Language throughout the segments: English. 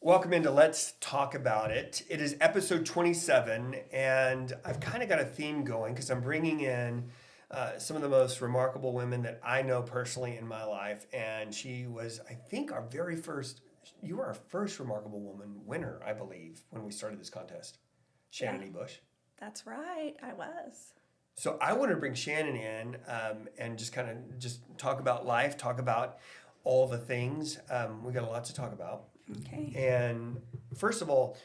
Welcome into Let's Talk About It. It is episode 27, and I've kind of got a theme going because I'm bringing in some of the most remarkable women that I know personally in my life. And she was, I think, you were our first remarkable woman winner, I believe, when we started this contest. Shannon Knebusch. That's right, I was. So I want to bring Shannon in and just talk about life, talk about all the things. We got a lot to talk about. Okay. And first of all,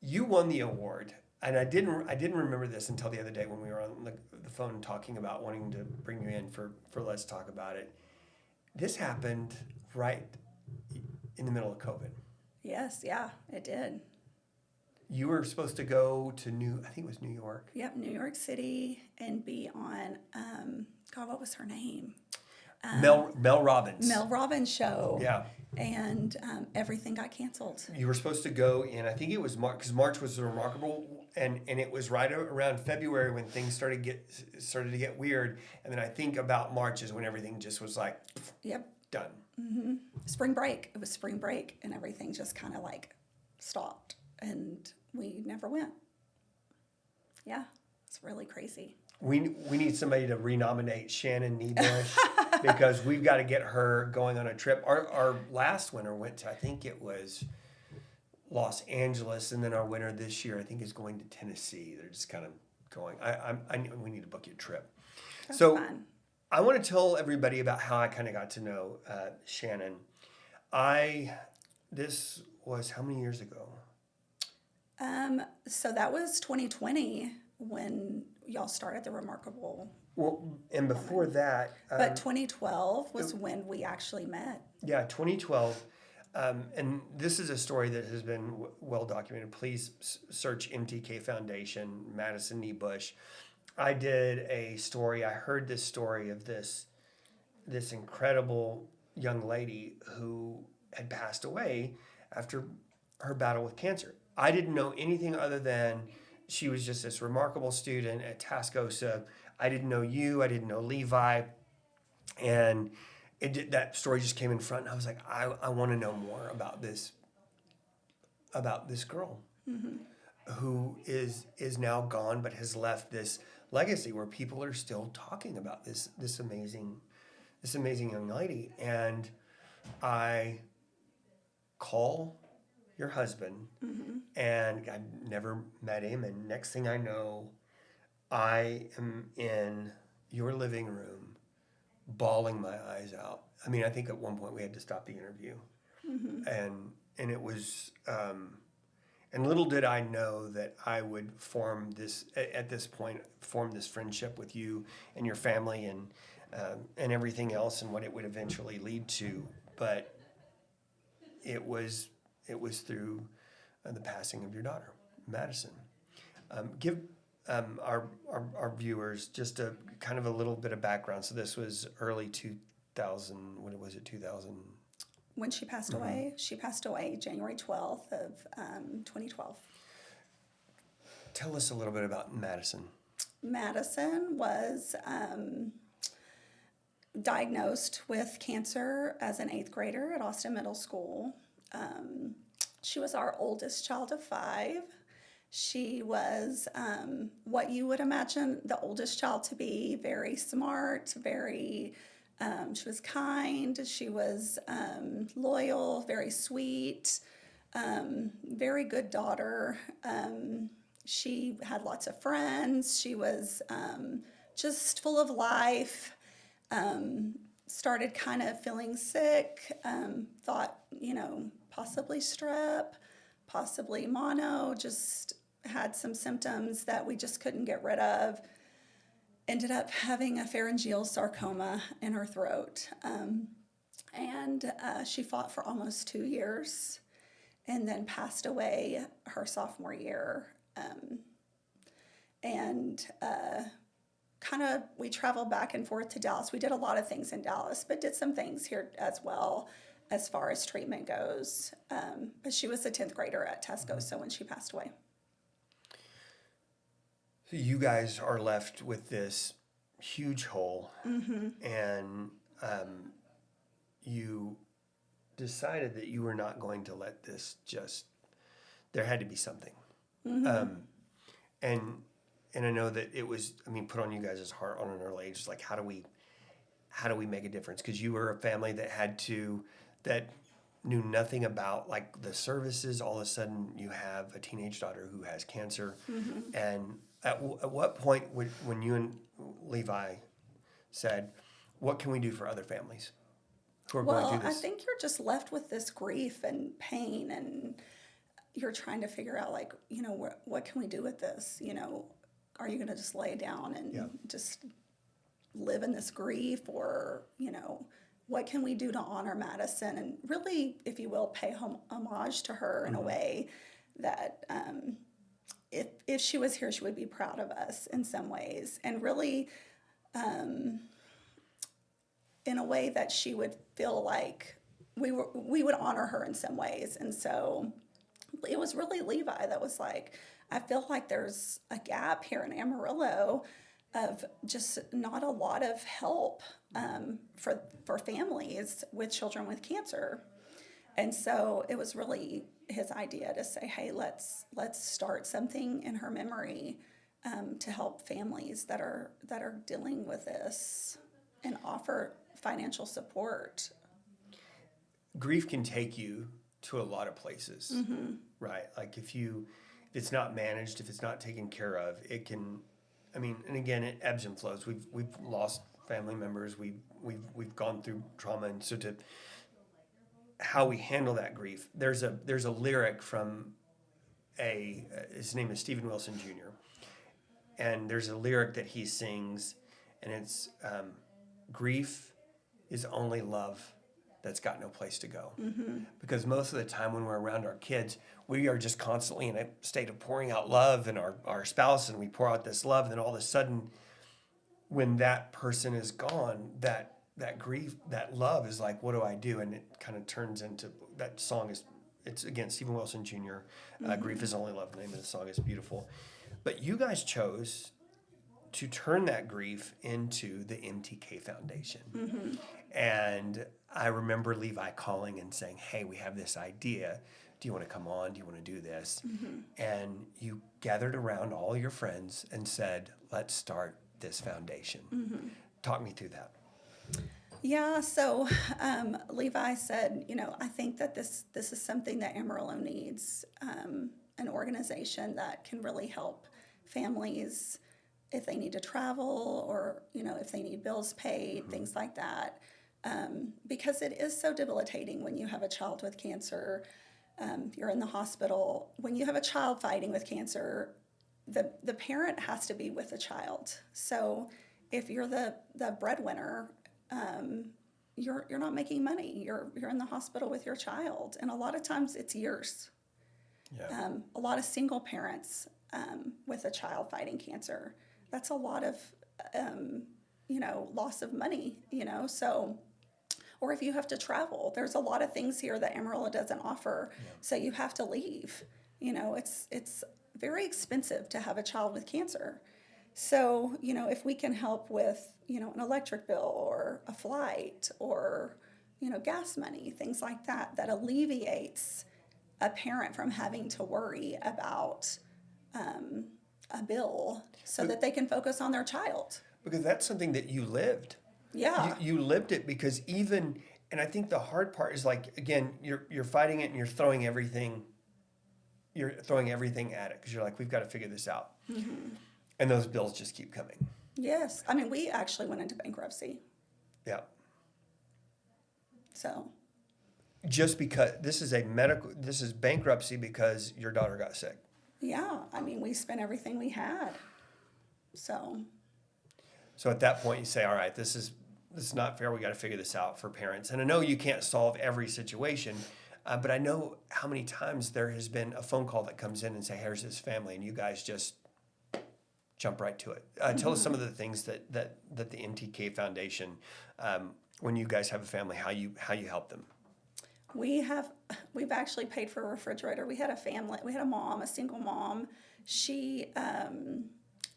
you won the award, and I didn't remember this until the other day when we were on the phone talking about wanting to bring you in for Let's Talk About It. This happened right in the middle of COVID. Yes, yeah, it did. You were supposed to go to I think it was New York. Yep, New York City, and be on, God, what was her name? Mel Robbins. Mel Robbins show. Yeah. And everything got canceled. You were supposed to go in, I think it was March, because March was remarkable, and it was right around February when things started to get weird, and then I think about March is when everything just was like, Yep. done. Mm-hmm. Spring break. It was spring break, and everything just kind of like stopped, and we never went. Yeah, it's really crazy. We need somebody to renominate Shannon Knebusch because we've got to get her going on a trip. Our last winner went to, I think it was Los Angeles, and then our winner this year, I think, is going to Tennessee. They're just kind of going. We need to book you a trip. That's so fun. I want to tell everybody about how I kind of got to know Shannon. This was how many years ago? So that was 2020 when y'all started the Remarkable. Well, and before that, But 2012 was when we actually met. Yeah, 2012. And this is a story that has been well documented. Please search MTK Foundation, Madison Knebusch. I did a story. I heard this story of this incredible young lady who had passed away after her battle with cancer. I didn't know anything other than she was just this remarkable student at Tascosa. I didn't know you. I didn't know Levi. And that story just came in front, and I was like, I want to know more about this girl who is now gone, but has left this legacy where people are still talking about this amazing young lady. And I call your husband, and I never met him, and next thing I know, I am in your living room bawling my eyes out. I mean, I think at one point we had to stop the interview. And it was and little did I know that I would form this friendship with you and your family and everything else, and what it would eventually lead to. But it was through the passing of your daughter, Madison. Give our viewers just a kind of a little bit of background. So this was early 2000. What was it? 2000. When she passed away, she passed away January 12th of 2012. Tell us a little bit about Madison. Madison was diagnosed with cancer as an 8th grader at Austin Middle School. She was our oldest child of 5. She was what you would imagine the oldest child to be: very smart, she was kind, she was loyal, very sweet, very good daughter. She had lots of friends. She was just full of life. Started kind of feeling sick, thought, possibly strep, possibly mono, just had some symptoms that we just couldn't get rid of. Ended up having a pharyngeal sarcoma in her throat. And she fought for almost 2 years and then passed away her sophomore year. We traveled back and forth to Dallas. We did a lot of things in Dallas, but did some things here as well as far as treatment goes. But she was a 10th grader at Tascosa when she passed away. So you guys are left with this huge hole, and you decided that you were not going to let this just, there had to be something. And I know that it was, I mean, put on you guys' heart on an early age, like how do we make a difference? Because you were a family that knew nothing about like the services. All of a sudden you have a teenage daughter who has cancer. And at what point when you and Levi said, what can we do for other families who are going Well, through I this? think you're just left with this grief and pain, and you're trying to figure out, like, what can we do with this? Are you going to just lay down and just live in this grief, or, what can we do to honor Madison and really, if you will, pay homage to her in a way that if she was here, she would be proud of us in some ways, and really in a way that she would feel like we would honor her in some ways. And so it was really Levi that was like, I feel like there's a gap here in Amarillo of just not a lot of help for families with children with cancer. And so it was really his idea to say, hey, let's start something in her memory to help families that are dealing with this and offer financial support. Grief can take you to a lot of places, right? Like if it's not managed, if it's not taken care of, it can, I mean, and again, it ebbs and flows. We've lost family members. We've gone through trauma, and so to how we handle that grief. There's a lyric from his name is Stephen Wilson Jr. And there's a lyric that he sings, and it's grief is only love that's got no place to go. Because most of the time when we're around our kids, we are just constantly in a state of pouring out love in our spouse, and we pour out this love, and then all of a sudden, when that person is gone, that grief, that love is like, what do I do? And it kind of turns into, that song it's again, Stephen Wilson Jr., Grief is Only Love, the name of the song is beautiful. But you guys chose to turn that grief into the MTK Foundation. And I remember Levi calling and saying, hey, we have this idea. Do you want to come on? Do you want to do this? And you gathered around all your friends and said, let's start this foundation. Talk me through that. Yeah, so Levi said, I think that this is something that Amarillo needs, an organization that can really help families if they need to travel, or, if they need bills paid, things like that. Because it is so debilitating when you have a child with cancer, you're in the hospital. When you have a child fighting with cancer, the parent has to be with the child. So if you're the breadwinner, you're not making money. You're in the hospital with your child, and a lot of times it's years. A lot of single parents with a child fighting cancer, that's a lot of loss of money. So, or if you have to travel, there's a lot of things here that Amarillo doesn't offer. So you have to leave. It's very expensive to have a child with cancer. So, if we can help with, an electric bill or a flight or, gas money, things like that, that alleviates a parent from having to worry about a bill so that they can focus on their child. Because that's something that you lived. Yeah. You lived it, because and I think the hard part is, like, again, you're fighting it and you're throwing everything at it, because you're like, we've got to figure this out. And those bills just keep coming. Yes. I mean, we actually went into bankruptcy. Yeah. So. Just because this is bankruptcy because your daughter got sick. Yeah. I mean, we spent everything we had. So at that point you say, all right, this is not fair. We got to figure this out for parents. And I know you can't solve every situation, but I know how many times there has been a phone call that comes in and say, here's this family, and you guys just jump right to it. Tell us some of the things that the MTK Foundation, when you guys have a family, how you help them. we've actually paid for a refrigerator. We had a single mom. She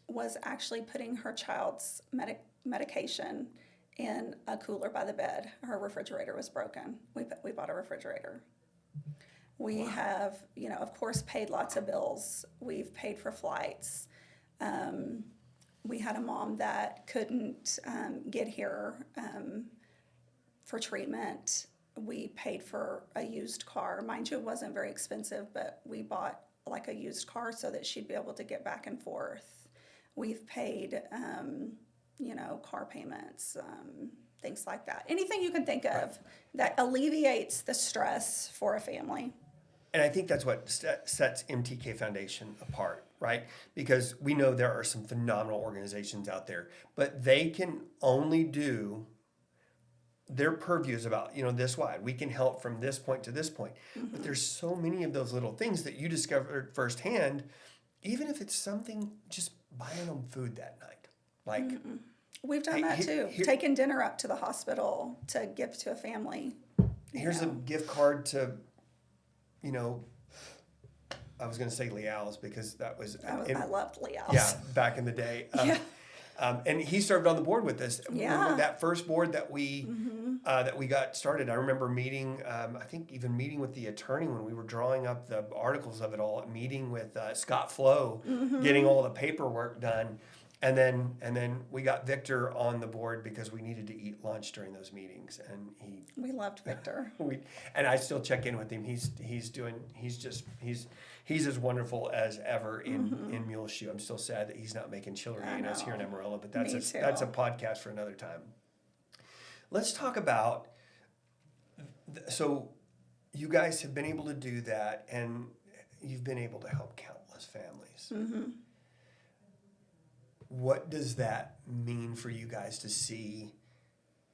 was actually putting her child's medication in a cooler by the bed. Her refrigerator was broken. We bought a refrigerator. We have, of course, paid lots of bills. We've paid for flights. We had a mom that couldn't get here for treatment. We paid for a used car. Mind you, it wasn't very expensive, but we bought like a used car so that she'd be able to get back and forth. We've paid, car payments, things like that. Anything you can think of that alleviates the stress for a family. And I think that's what sets MTK Foundation apart, right? Because we know there are some phenomenal organizations out there, but they can only do, their purview is about, this wide. We can help from this point to this point. Mm-hmm. But there's so many of those little things that you discovered firsthand, even if it's something just buying them food that night. Like, we've done that too. Taken dinner up to the hospital to give to a family. Here's a gift card to, I was going to say Leal's because that was... I loved Leal's. Yeah, back in the day. And he served on the board with us. Yeah. That first board that we got started, I remember meeting, I think even meeting with the attorney when we were drawing up the articles of it all, meeting with Scott Flo, getting all the paperwork done. And then we got Victor on the board because we needed to eat lunch during those meetings, and we loved Victor. And I still check in with him. He's as wonderful as ever in Muleshoe. I'm still sad that he's not making chiller us here in Amarillo, but that's a podcast for another time. Let's talk about. So, you guys have been able to do that, and you've been able to help countless families. Mm-hmm. What does that mean for you guys to see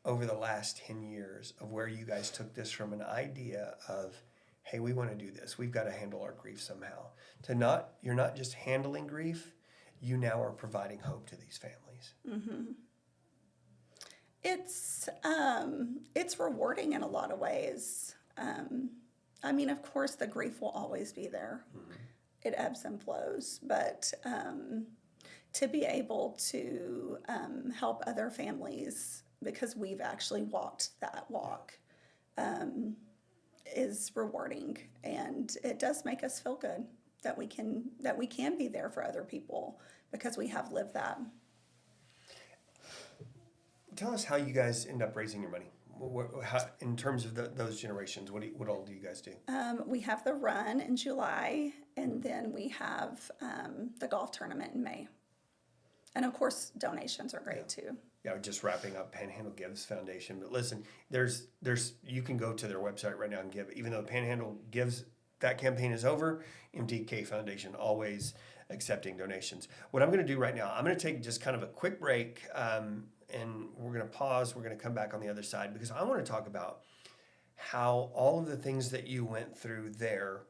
over the last 10 years of where you guys took this from an idea of, hey, we want to do this. We've got to handle our grief somehow. You're not just handling grief, you now are providing hope to these families. Mm-hmm. It's rewarding in a lot of ways. Of course, the grief will always be there. Mm-hmm. It ebbs and flows, but to be able to help other families, because we've actually walked that walk, is rewarding, and it does make us feel good that we can be there for other people because we have lived that. Tell us how you guys end up raising your money. In terms of those generations, what all do you guys do? We have the run in July, and then we have the golf tournament in May. And of course, donations are great too. Yeah, just wrapping up Panhandle Gives Foundation. But listen, there's you can go to their website right now and give. Even though Panhandle Gives, that campaign is over, MTK Foundation always accepting donations. What I'm going to do right now, I'm going to take just kind of a quick break, and we're going to pause. We're going to come back on the other side because I want to talk about how all of the things that you went through there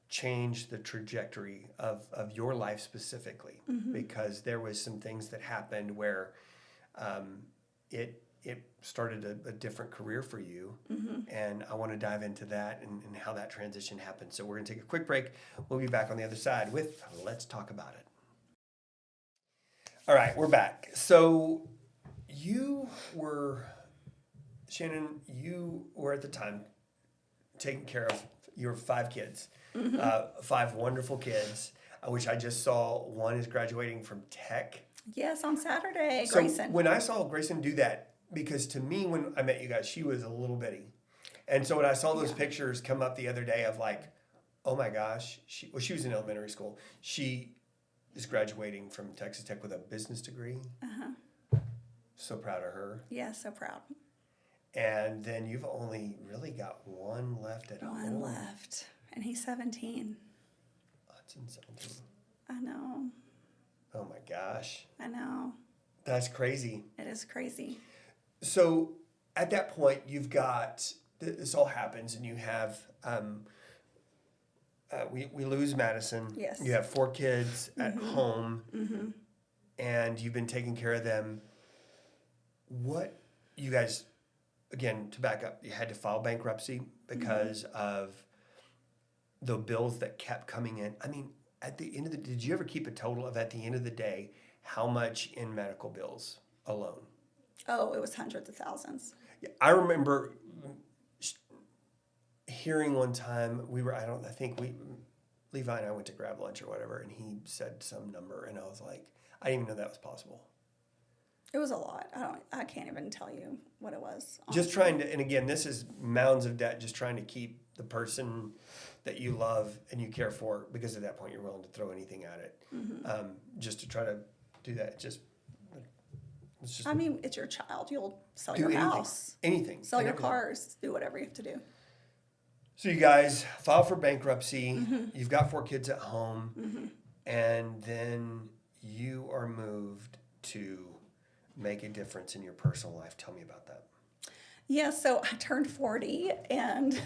change the trajectory of your life specifically, because there was some things that happened where it started a different career for you, and I want to dive into that and how that transition happened. So we're going to take a quick break. We'll be back on the other side with Let's Talk About It. All right, we're back. So Shannon, you were at the time taking care of your 5 kids. 5 wonderful kids, which I just saw. One is graduating from tech. Yes, on Saturday, So Grayson. when I saw Grayson do that, because to me, when I met you guys, she was a little bitty. And so when I saw those pictures come up the other day of like, oh my gosh, she was in elementary school. She is graduating from Texas Tech with a business degree. So proud of her. Yeah, so proud. And then you've only really got one left at home. One left. And he's 17. Hudson's 17. I know. Oh my gosh. I know. That's crazy. It is crazy. So at that point, you've got, this all happens, and you have, we lose Madison. Yes. You have 4 kids at home, and you've been taking care of them. What, you guys, again, to back up, you had to file bankruptcy because of the bills that kept coming in. I mean, at the end of did you ever keep a total of, at the end of the day, how much in medical bills alone? Oh, it was hundreds of thousands. Yeah, I remember hearing one time Levi and I went to grab lunch or whatever, and he said some number, and I was like, I didn't even know that was possible. It was a lot. I can't even tell you what it was. Just honestly. trying to, and again, this is mounds of debt, just trying to keep the person that you love and you care for, because at that point you're willing to throw anything at it, just to try to do that. It's just I mean, it's your child. You'll sell do your anything, house, anything, sell and your everything. cars, do whatever you have to do. So you guys file for bankruptcy. You've got 4 kids at home, and then you are moved to make a difference in your personal life. Tell me about that. Yeah, so I turned 40, and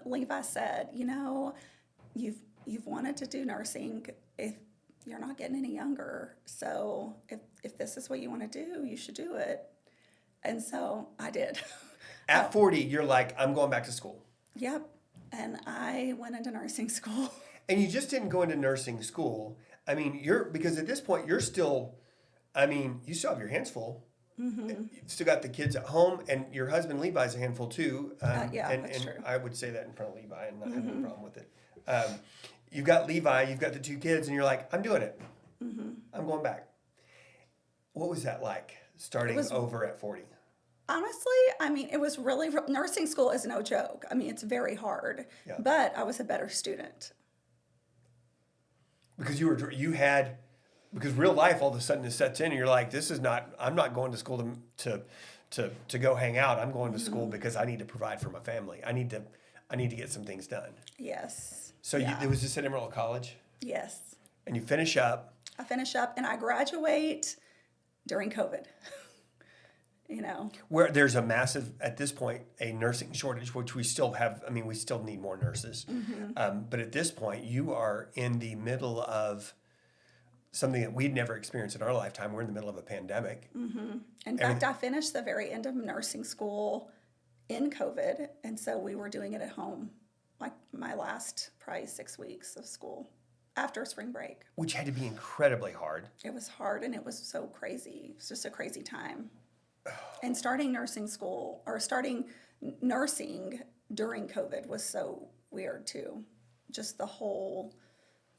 Levi said, you've wanted to do nursing. If you're not getting any younger, so if this is what you want to do, you should do it. And so I did. At 40, you're like, I'm going back to school. Yep. And I went into nursing school. And you just didn't go into nursing school. I mean, because at this point, you still have your hands full. You've still got the kids at home, and your husband Levi's a handful too. Yeah, that's and true. I would say that in front of Levi and not have any problem with it. You've got Levi, you've got the 2 kids, and you're like, I'm doing it. I'm going back. What was that like, starting over at 40? Honestly, I mean, it was really, nursing school is no joke. I mean, it's very hard, Yeah. but I was a better student. Because because real life all of a sudden it sets in, and you're like, I'm not going to school to go hang out. I'm going to school because I need to provide for my family. I need to get some things done. Yes. So Yeah. it was just at Emerald College, Yes. and you finish up. I finish up and I graduate during COVID. Where there's at this point, a nursing shortage, which we still have. I mean, we still need more nurses. But at this point, you are in the middle of something that we'd never experienced in our lifetime. We're in the middle of a pandemic. In fact, I finished the very end of nursing school in COVID, and so we were doing it at home, like my last probably 6 weeks of school after spring break. Which had to be incredibly hard. It was hard, and it was so crazy. It was just a crazy time. And starting nursing school, or starting nursing during COVID, was so weird too. Just the whole,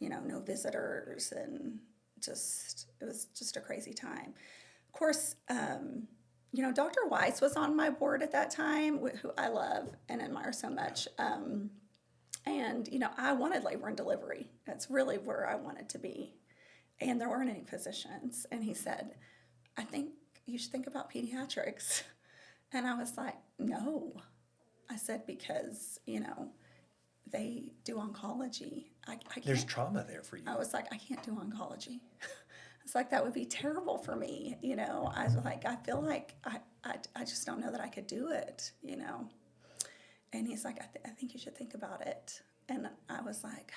no visitors, and it was just a crazy time. Of course, Dr. Weiss was on my board at that time, who I love and admire so much. And, I wanted labor and delivery. That's really where I wanted to be. And there weren't any physicians. And he said, I think you should think about pediatrics. And I was like, no. I said, because, they do oncology. I can't. There's trauma there for you. I was like, I can't do oncology. It's like, that would be terrible for me. I was like, I feel like I just don't know that I could do it, And he's like, I think you should think about it. And I was like,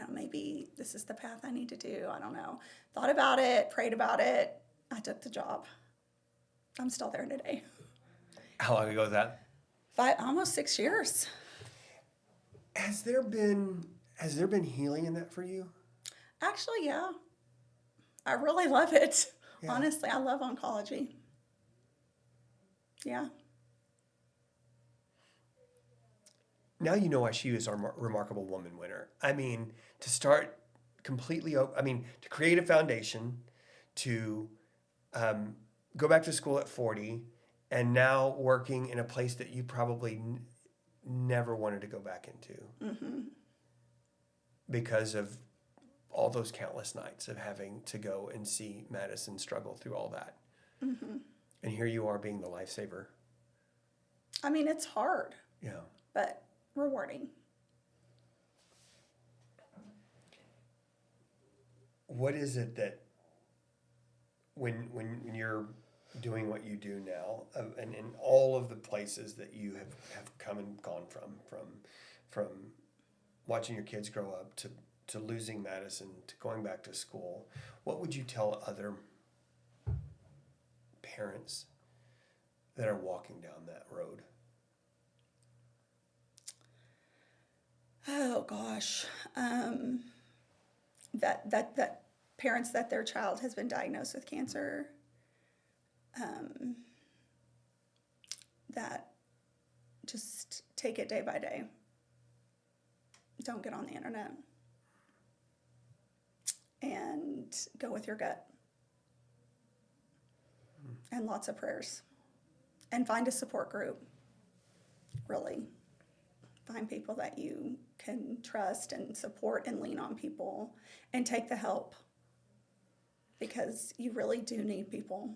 maybe this is the path I need to do. I don't know. Thought about it, prayed about it. I took the job. I'm still there today. How long ago was that? Almost 6 years. Has there been healing in that for you? Actually, yeah. I really love it. Yeah. Honestly, I love oncology. Yeah. Now you know why she was our Remarkable Woman winner. I mean, to start to create a foundation, to go back to school at 40, and now working in a place that you probably never wanted to go back into because of all those countless nights of having to go and see Madison struggle through all that. And here you are being the lifesaver. I mean, it's hard. Yeah. But rewarding. What is it that when you're doing what you do now, and in all of the places that you have come and gone from watching your kids grow up to losing Madison, to going back to school, what would you tell other parents that are walking down that road? Oh gosh, that parents that their child has been diagnosed with cancer, that just take it day by day. Don't get on the internet. And go with your gut. And lots of prayers. And find a support group. Really. Find people that you can trust and support and lean on people. And take the help. Because you really do need people.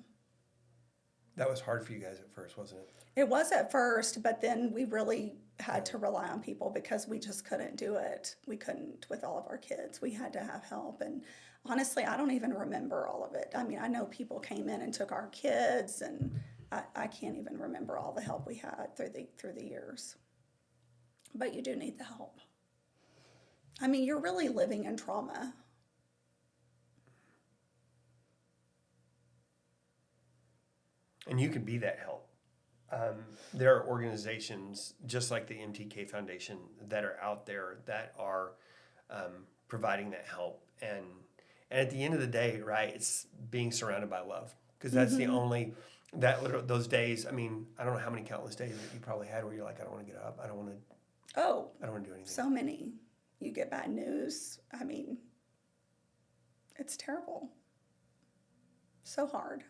That was hard for you guys at first, wasn't it? It was at first, but then we really had to rely on people because we just couldn't do it. We couldn't with all of our kids. We had to have help. And honestly, I don't even remember all of it. I mean, I know people came in and took our kids, and I can't even remember all the help we had through the years. But you do need the help. I mean, you're really living in trauma. And you can be that help. There are organizations just like the MTK Foundation that are out there that are providing that help. And at the end of the day, right, it's being surrounded by love. Because that's the only, those days, I mean, I don't know how many countless days that you probably had where you're like, I don't want to get up. I don't want to do anything. So many. You get bad news. I mean, it's terrible. So hard.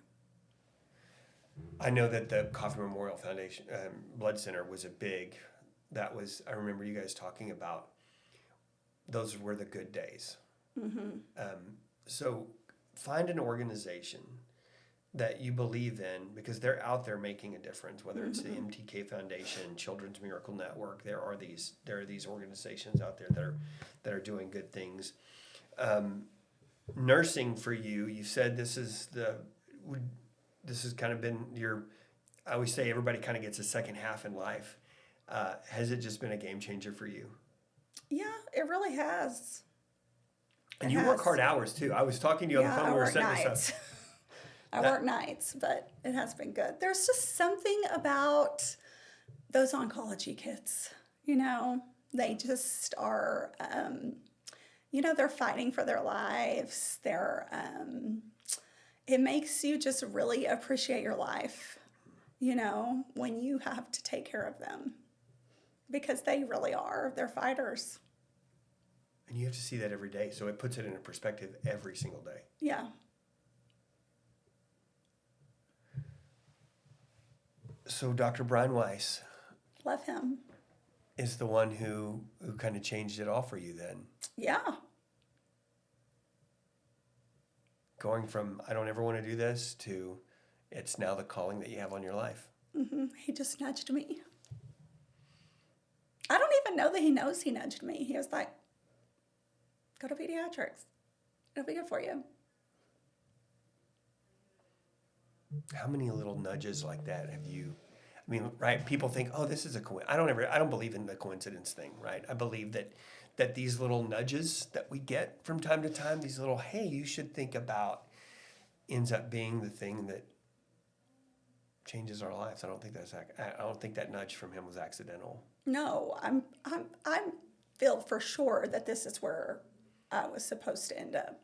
I know that the Coffee Memorial Foundation Blood Center was I remember you guys talking about those were the good days. So find an organization that you believe in because they're out there making a difference, whether it's the MTK Foundation, Children's Miracle Network. There are these organizations out there that are doing good things. Nursing for you, you said this has kind of been I always say everybody kind of gets a second half in life. Has it just been a game changer for you? Yeah, it really has. And you work hard hours too. I was talking to you on the phone. We were setting this up. I work nights, but it has been good. There's just something about those oncology kids, they just are, they're fighting for their lives. It makes you just really appreciate your life, when you have to take care of them because they really are. They're fighters. And you have to see that every day. So it puts it into perspective every single day. Yeah. So Dr. Brian Weiss. Love him. Is the one who kind of changed it all for you then. Yeah. Going from, I don't ever want to do this, to it's now the calling that you have on your life. He just nudged me. I don't even know that he knows he nudged me. He was like, go to pediatrics. It'll be good for you. How many little nudges like that have you, I mean, right, people think, oh, this is a coincidence. I don't believe in the coincidence thing, right? I believe that these little nudges that we get from time to time, these little, hey, you should think about, ends up being the thing that changes our lives. I don't think that nudge from him was accidental. No, I feel for sure that this is where I was supposed to end up.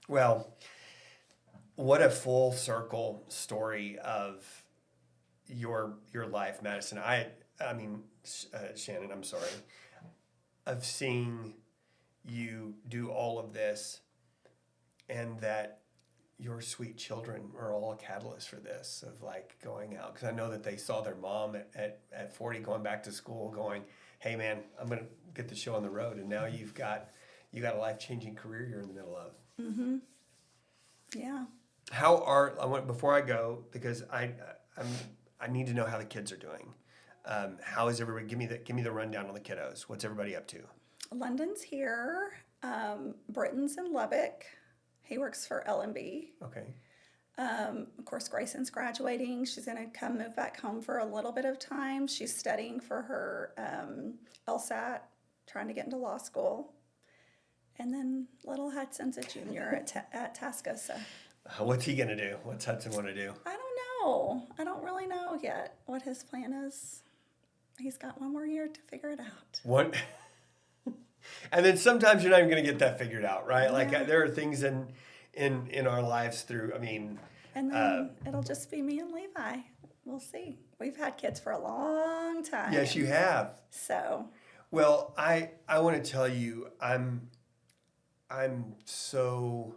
Well, what a full circle story of your life, Madison. I mean, Shannon, I'm sorry. Of seeing you do all of this and that your sweet children are all a catalyst for this, of like going out. Because I know that they saw their mom at 40 going back to school going, hey man, I'm going to get the show on the road. And now you got a life-changing career you're in the middle of. Mm-hmm. Yeah. Before I go, because I need to know how the kids are doing. How is everybody? Give me the rundown on the kiddos. What's everybody up to? London's here. Britton's in Lubbock. He works for L&B. Okay. Of course, Grayson's graduating. She's going to move back home for a little bit of time. She's studying for her LSAT, trying to get into law school. And then little Hudson's a junior at Tascosa. What's he going to do? What's Hudson want to do? I don't know. I don't really know yet what his plan is. He's got one more year to figure it out. What? And then sometimes you're not even going to get that figured out, right? Yeah. Like there are things in in our lives through. I mean, And then it'll just be me and Levi. We'll see. We've had kids for a long time. yes, you have. So Well, I want to tell you, I'm so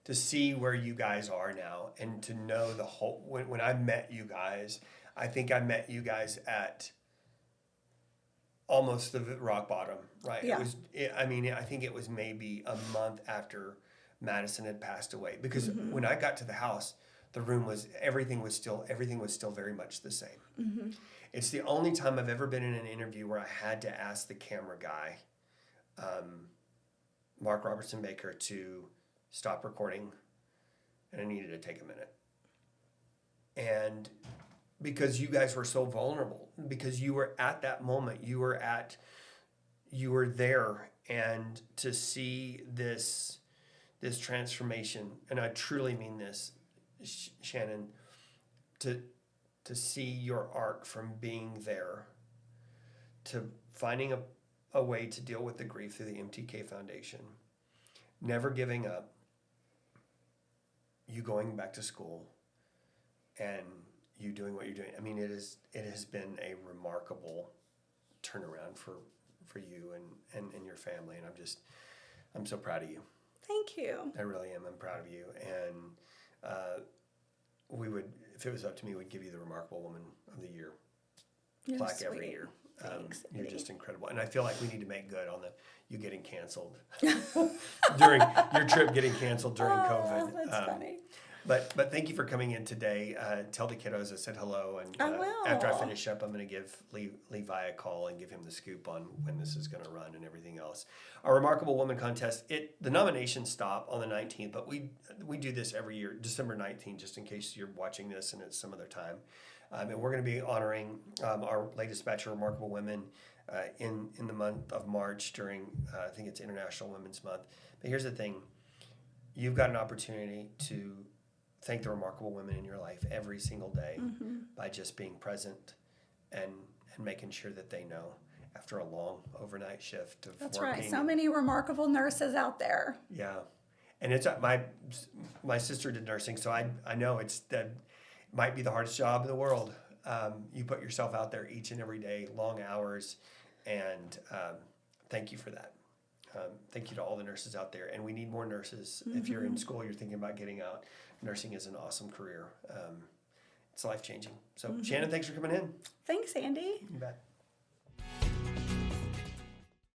to see where you guys are now and to know the whole. When I met you guys, I think I met you guys at almost the rock bottom, right? Yeah. I mean, I think it was maybe a month after Madison had passed away, because when I got to the house, the room was everything was still very much the same. It's the only time I've ever been in an interview where I had to ask the camera guy, Mark Robertson Baker, to stop recording, and I needed to take a minute. And because you guys were so vulnerable, because you were at that moment, you were there, and to see this transformation, and I truly mean this, Shannon, to see your arc from being there to finding a way to deal with the grief through the MTK Foundation, never giving up, you going back to school, and you doing what you're doing. I mean, it has been a remarkable turnaround for you and your family, and I'm so proud of you. thank you. I really am. I'm proud of you, and we would, if it was up to me, we'd give you the Remarkable Woman of the Year You're plaque sweet. every year. Thanks, You're Eddie. just incredible, and I feel like we need to make good on you getting canceled during your trip getting canceled during COVID. That's funny. But thank you for coming in today. Tell the kiddos I said hello, and I will. after I finish up, I'm going to give Levi a call and give him the scoop on when this is going to run and everything else. Our Remarkable Woman contest, the nominations stop on the 19th, but we do this every year, December 19th, just in case you're watching this and it's some other time. And we're going to be honoring our latest batch of Remarkable Women in the month of March during, I think it's International Women's Month. But here's the thing. You've got an opportunity to thank the remarkable women in your life every single day by just being present and making sure that they know after a long overnight shift of That's working. right. So many remarkable nurses out there. Yeah. And it's my sister did nursing, so I know it might be the hardest job in the world. You put yourself out there each and every day, long hours, and thank you for that. Thank you to all the nurses out there, and we need more nurses. If you're in school, you're thinking about getting out, nursing is an awesome career. It's life-changing. So Shannon, thanks for coming in. Thanks, Andy. You bet.